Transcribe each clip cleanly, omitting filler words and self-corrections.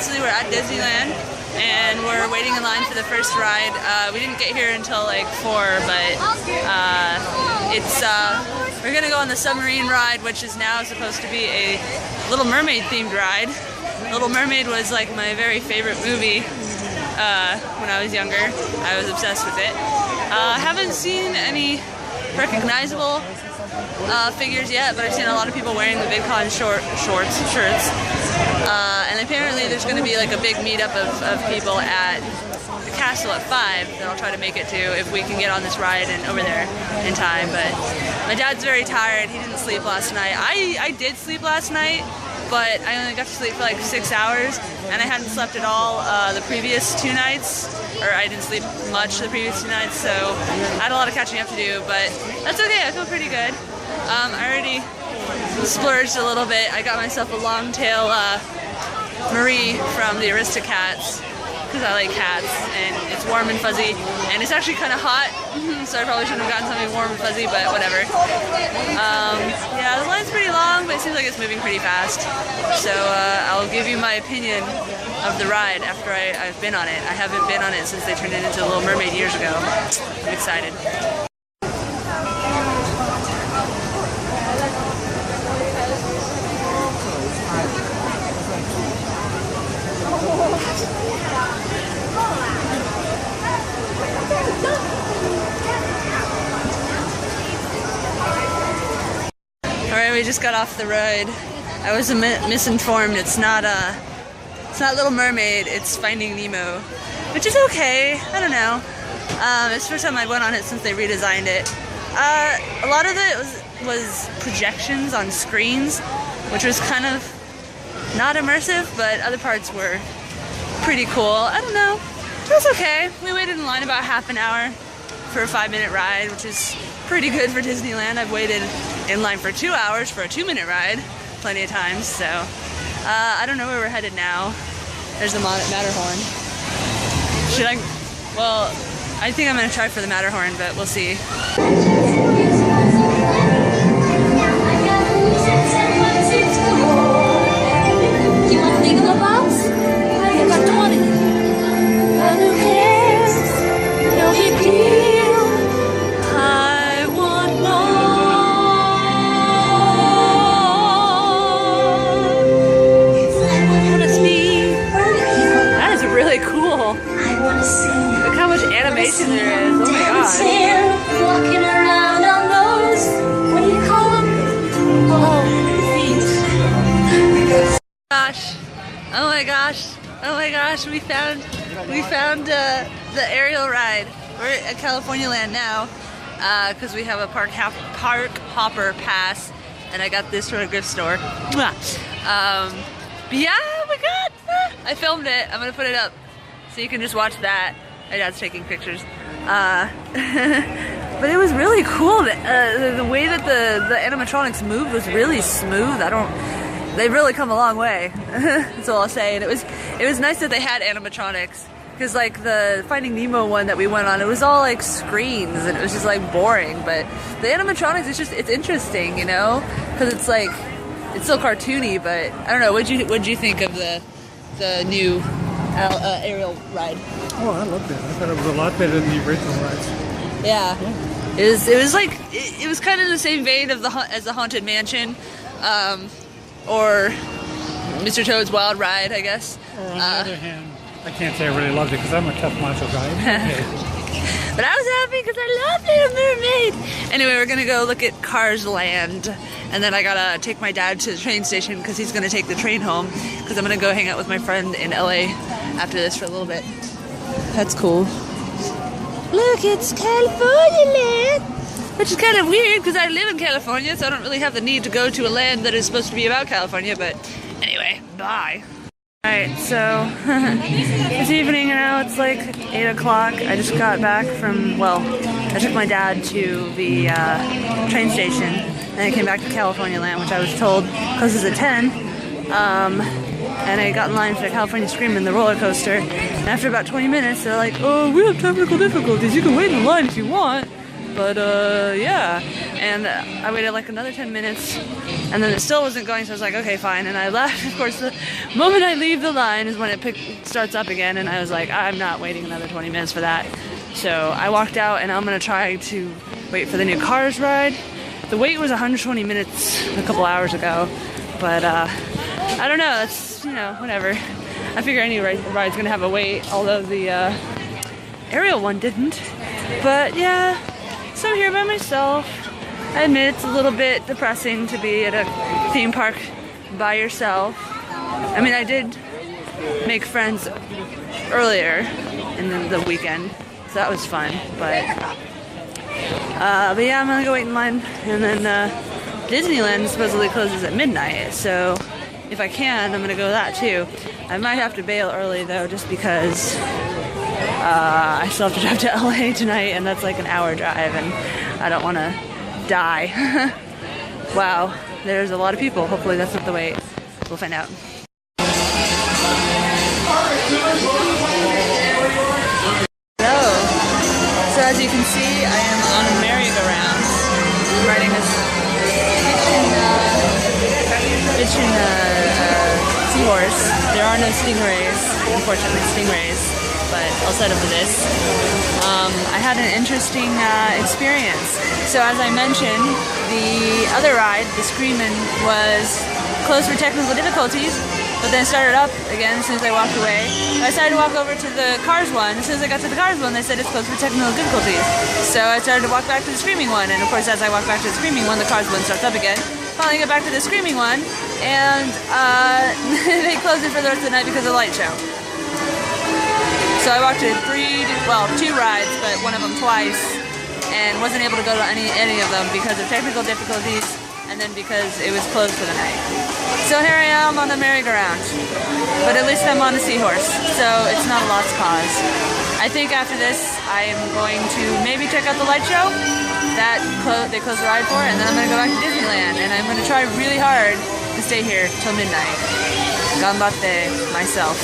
basically we're at Disneyland and we're waiting in line for the first ride. We didn't get here until like 4, but we're gonna go on the submarine ride, which is now supposed to be a Little Mermaid themed ride. Little Mermaid was like my very favorite movie when I was younger. I was obsessed with it. Haven't seen any recognizable figures yet, but I've seen a lot of people wearing the VidCon shirts. And apparently there's going to be like a big meetup of people at the castle at 5 that I'll try to make it to if we can get on this ride and over there in time. But my dad's very tired. He didn't sleep last night. I did sleep last night, but I only got to sleep for like 6 hours, and I hadn't slept at all the previous 2 nights, or I didn't sleep much the previous 2 nights, so I had a lot of catching up to do, but that's okay. I feel pretty good. I already splurged a little bit. I got myself a long tail Marie from the Aristocats, because I like cats, and it's warm and fuzzy, and it's actually kind of hot, so I probably shouldn't have gotten something warm and fuzzy, but whatever. Yeah, the line's pretty long, but it seems like it's moving pretty fast, so I'll give you my opinion of the ride after I've been on it. I haven't been on it since they turned it into Little Mermaid years ago. I'm excited. Alright, we just got off the ride. I was misinformed. It's not Little Mermaid, it's Finding Nemo, which is okay. I don't know. It's the first time I went on it since they redesigned it. A lot of it was projections on screens, which was kind of not immersive, but other parts were pretty cool. I don't know. It was okay. We waited in line about half an hour for a 5-minute ride, which is pretty good for Disneyland. I've waited in line for 2 hours for a 2-minute ride plenty of times, so I don't know where we're headed now. There's the Matterhorn. Should I? Well, I think I'm gonna try for the Matterhorn, but we'll see. Do you want thingamabobs? I got 20. And who cares? No big deal. I want more. That is really cool. Look how much animation there is. Oh my gosh. Walking around on those, what do you call them? Oh, feet. Gosh. Oh my gosh. Oh my gosh. We found the aerial ride. We're at California Land now because we have a park hopper pass, and I got this from a gift store. But yeah, oh my god. I filmed it. I'm gonna put it up so you can just watch that. My dad's taking pictures. But it was really cool. The way that the animatronics moved was really smooth. They've really come a long way. That's all I'll say. And it was nice that they had animatronics, because like the Finding Nemo one that we went on, it was all like screens and it was just like boring. But the animatronics, it's interesting, you know, because it's like it's still cartoony. But I don't know. What'd you think of the new aerial ride? Oh, I loved it. I thought it was a lot better than the original rides. Yeah. It was like it was kind of the same vein of as the Haunted Mansion, or Mr. Toad's Wild Ride, I guess. Or on the other hand, I can't say I really loved it because I'm a tough macho guy. But I was happy because I love Little Mermaid. Anyway, we're gonna go look at Cars Land, and then I gotta take my dad to the train station because he's gonna take the train home, because I'm gonna go hang out with my friend in LA after this for a little bit. That's cool. Look, it's California Land! Which is kind of weird because I live in California, so I don't really have the need to go to a land that is supposed to be about California, but anyway, bye. Alright, so it's evening now, it's like 8 o'clock. I just got back from, well, I took my dad to the train station, and I came back to California Land, which I was told closes at 10. And I got in line for the California Screamin', the roller coaster. And after about 20 minutes, they're like, "Oh, we have technical difficulties. You can wait in line if you want." But yeah, and I waited like another 10 minutes, and then it still wasn't going, so I was like, okay, fine, and I left. Of course, the moment I leave the line is when it starts up again, and I was like, I'm not waiting another 20 minutes for that. So I walked out, and I'm gonna try to wait for the new Cars ride. The wait was 120 minutes a couple hours ago, but I don't know, that's, you know, whatever. I figure any ride's gonna have a wait, although the aerial one didn't. But yeah, so I'm here by myself. I admit it's a little bit depressing to be at a theme park by yourself. I mean, I did make friends earlier in the weekend, so that was fun. But yeah, I'm gonna go wait in line, and then Disneyland supposedly closes at midnight, so if I can, I'm gonna go that too. I might have to bail early though, just because I still have to drive to LA tonight, and that's like an hour drive, and I don't want to die. Wow, there's a lot of people. Hopefully that's not the wait. We'll find out. So as you can see, I am on a merry-go-round. I'm riding this bitchin' seahorse. There are no stingrays, unfortunately, but I'll settle for this. I had an interesting experience. So as I mentioned, the other ride, the Screamin', was closed for technical difficulties, but then started up again as soon as I walked away. I decided to walk over to the Cars one. As soon as I got to the Cars one, they said it's closed for technical difficulties. So I started to walk back to the Screaming one, and of course as I walk back to the Screaming one, the Cars one starts up again. Finally get back to the Screaming one, and they closed it for the rest of the night because of the light show. So I walked to two rides, but one of them twice, and wasn't able to go to any of them because of technical difficulties, and then because it was closed for the night. So here I am on the merry-go-round, but at least I'm on the seahorse, so it's not a lost cause. I think after this, I am going to maybe check out the light show that they closed the ride for, and then I'm going to go back to Disneyland, and I'm going to try really hard to stay here till midnight. Ganbatte myself.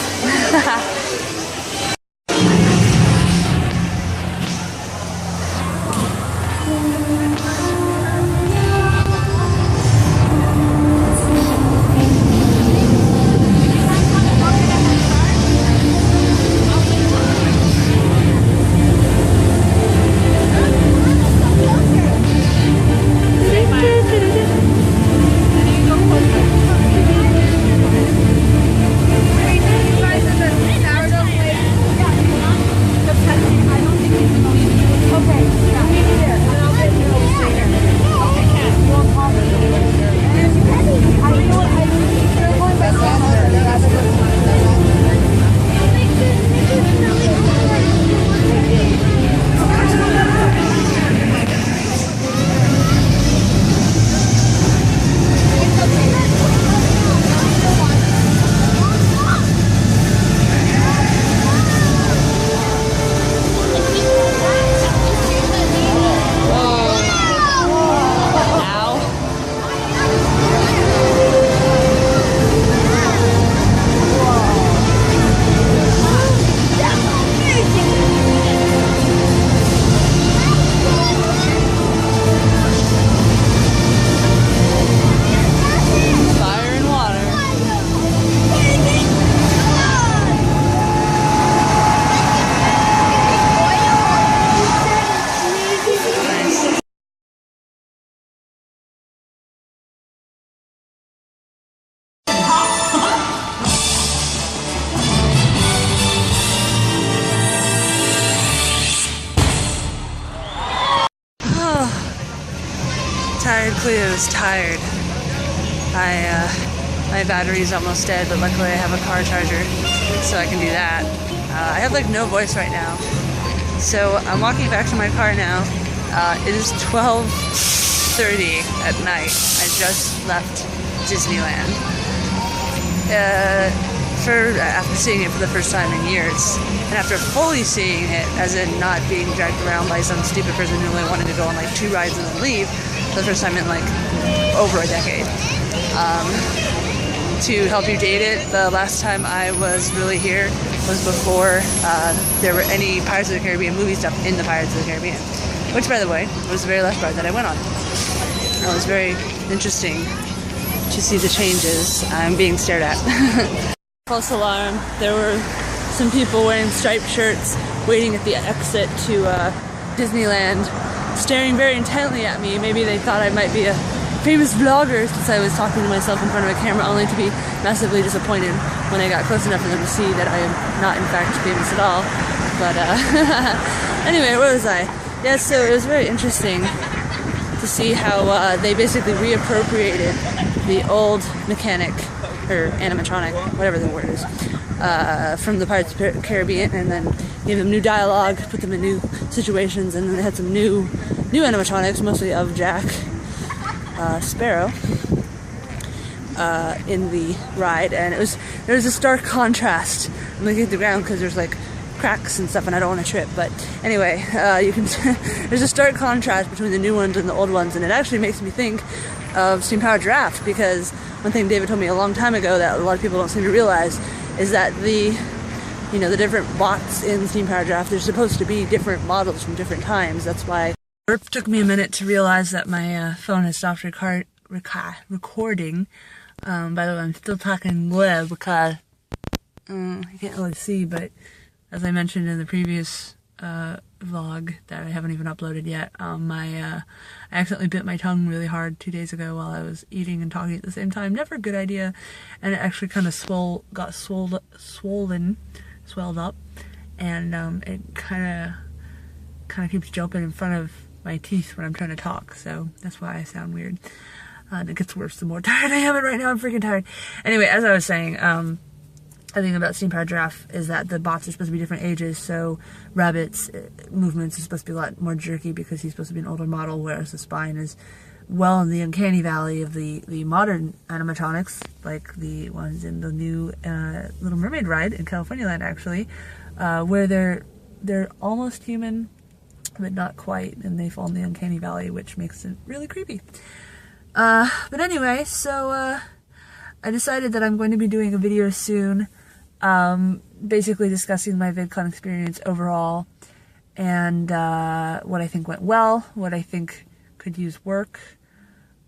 Tired Cleo's tired. My battery's almost dead, but luckily I have a car charger, so I can do that. I have like no voice right now, so I'm walking back to my car now. It is 12:30 at night. I just left Disneyland. After seeing it for the first time in years, and after fully seeing it, as in not being dragged around by some stupid person who only wanted to go on like 2 rides and then leave, for the first time in like over a decade. To help you date it, the last time I was really here was before there were any Pirates of the Caribbean movie stuff in the Pirates of the Caribbean. which, by the way, was the very last ride that I went on. It was very interesting to see the changes. I'm being stared at. False alarm. There were some people wearing striped shirts waiting at the exit to Disneyland, staring very intently at me. Maybe they thought I might be a famous vlogger since I was talking to myself in front of a camera, only to be massively disappointed when I got close enough for them to see that I am not in fact famous at all. But anyway, where was I? Yeah, so it was very interesting to see how they basically reappropriated the old mechanic, or animatronic, whatever the word is, from the Pirates of the Caribbean, and then gave them new dialogue, put them in new situations, and then they had some new animatronics, mostly of Jack Sparrow, in the ride, and there was a stark contrast. I'm looking at the ground because there's like cracks and stuff, and I don't want to trip. But anyway, you can there's a stark contrast between the new ones and the old ones, and it actually makes me think of Steam Powered Giraffe, because one thing David told me a long time ago that a lot of people don't seem to realize is that the different bots in Steam Powered Giraffe, they're supposed to be different models from different times. That's why it took me a minute to realize that my phone has stopped recording. By the way, I'm still talking web because you can't really see, but as I mentioned in the previous vlog that I haven't even uploaded yet, I accidentally bit my tongue really hard 2 days ago while I was eating and talking at the same time. Never a good idea, and it actually kind of swelled up, and it kind of keeps jumping in front of my teeth when I'm trying to talk, so that's why I sound weird. And it gets worse the more tired I am, and right now I'm freaking tired. Anyway, as I was saying, the thing about Steam Powered Giraffe is that the bots are supposed to be different ages, so Rabbit's movements are supposed to be a lot more jerky because he's supposed to be an older model, whereas the spine is well in the uncanny valley of the modern animatronics, like the ones in the new Little Mermaid ride in California Land, actually, where they're almost human, but not quite, and they fall in the uncanny valley, which makes it really creepy. But anyway, so I decided that I'm going to be doing a video soon, basically discussing my VidCon experience overall, and what I think went well, what I think could use work,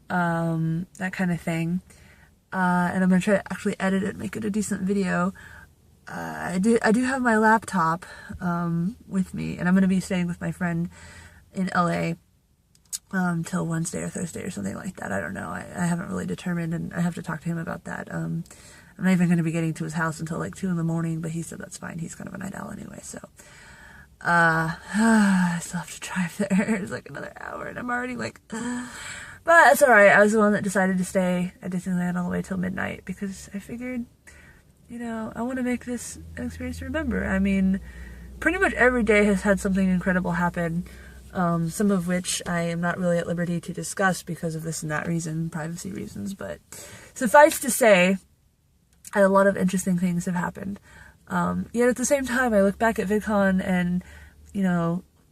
that kind of thing. And I'm going to try to actually edit it, make it a decent video. I do have my laptop with me, and I'm going to be staying with my friend in LA till Wednesday or Thursday or something like that. I don't know. I haven't really determined, and I have to talk to him about that. I'm not even going to be getting to his house until like 2 in the morning, but he said that's fine. He's kind of a night owl anyway, so. I still have to drive there. It's like another hour, and I'm already like, but that's alright. I was the one that decided to stay at Disneyland all the way till midnight because I figured, I want to make this an experience to remember. I mean, pretty much every day has had something incredible happen, some of which I am not really at liberty to discuss because of this and that reason, privacy reasons, but suffice to say, a lot of interesting things have happened. Yet at the same time, I look back at VidCon and,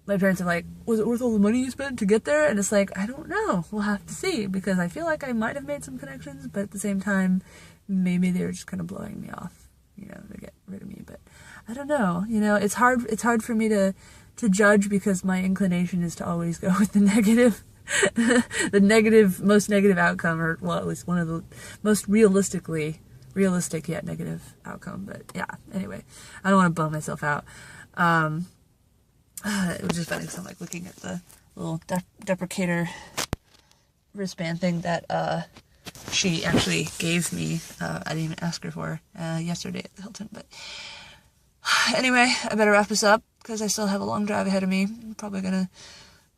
my parents are like, was it worth all the money you spent to get there? And it's like, I don't know. We'll have to see, because I feel like I might have made some connections, but at the same time, maybe they were just kind of blowing me off, to get rid of me. But I don't know. It's hard for me to judge, because my inclination is to always go with the negative, most negative outcome, or, well, at least one of the most realistic yet negative outcome. But yeah, anyway, I don't want to bum myself out. It was just funny because I'm like looking at the little deprecator wristband thing that she actually gave me. I didn't even ask her for yesterday at the Hilton. But anyway, I better wrap this up because I still have a long drive ahead of me. I'm probably gonna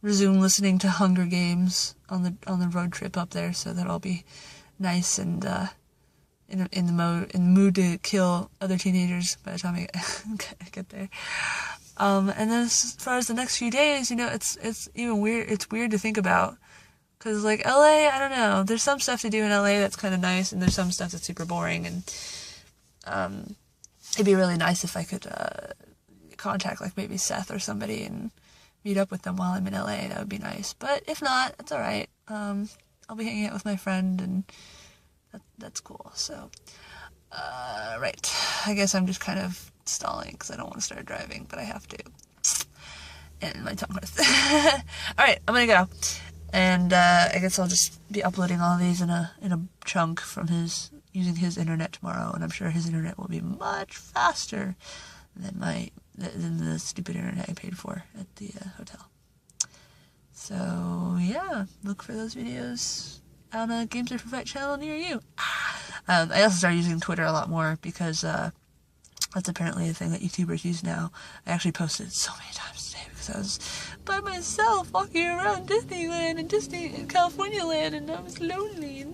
resume listening to Hunger Games on the road trip up there, so that'll be nice and in the mood to kill other teenagers by the time I get there. And then as far as the next few days, it's even weird. It's weird to think about, because like LA, I don't know. There's some stuff to do in LA that's kind of nice, and there's some stuff that's super boring. And it'd be really nice if I could contact like maybe Seth or somebody and meet up with them while I'm in LA. That would be nice. But if not, it's all right. I'll be hanging out with my friend, and that's cool. So, right. I guess I'm just kind of stalling because I don't want to start driving, but I have to. And my tongue hurts. Alright, I'm gonna go. And I guess I'll just be uploading all of these in a chunk from using his internet tomorrow, and I'm sure his internet will be much faster than the stupid internet I paid for at the hotel. So yeah, look for those videos on a Games Are for Fight channel near you. I also started using Twitter a lot more because that's apparently a thing that YouTubers use now. I actually posted it so many times today because I was by myself walking around Disneyland and California Land, and I was lonely.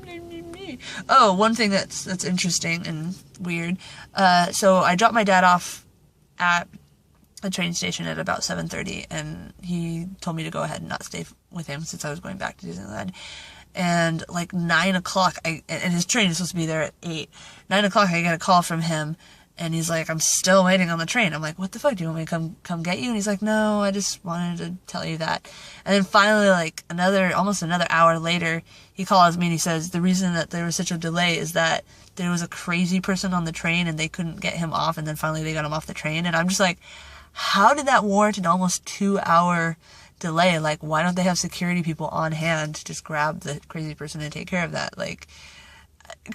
Oh, one thing that's interesting and weird. So I dropped my dad off at the train station at about 7:30, and he told me to go ahead and not stay with him since I was going back to Disneyland. And like 9 o'clock, and his train is supposed to be there at 8. 9 o'clock, I get a call from him. And he's like, I'm still waiting on the train. I'm like, what the fuck? Do you want me to come get you? And he's like, no, I just wanted to tell you that. And then finally, like almost another hour later, he calls me and he says, the reason that there was such a delay is that there was a crazy person on the train and they couldn't get him off. And then finally they got him off the train. And I'm just like, how did that warrant an almost 2-hour delay? Like, why don't they have security people on hand to just grab the crazy person and take care of that? Like,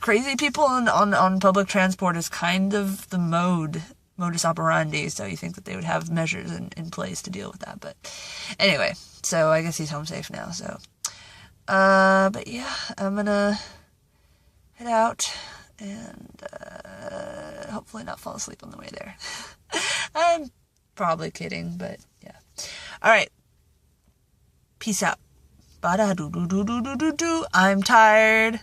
crazy people on public transport is kind of the modus operandi, so you think that they would have measures in place to deal with that. But anyway, so I guess he's home safe now, so but yeah, I'm gonna head out and hopefully not fall asleep on the way there. I'm probably kidding, but yeah. Alright, peace out. Ba-da-do-do-do-do-do-do. I'm tired.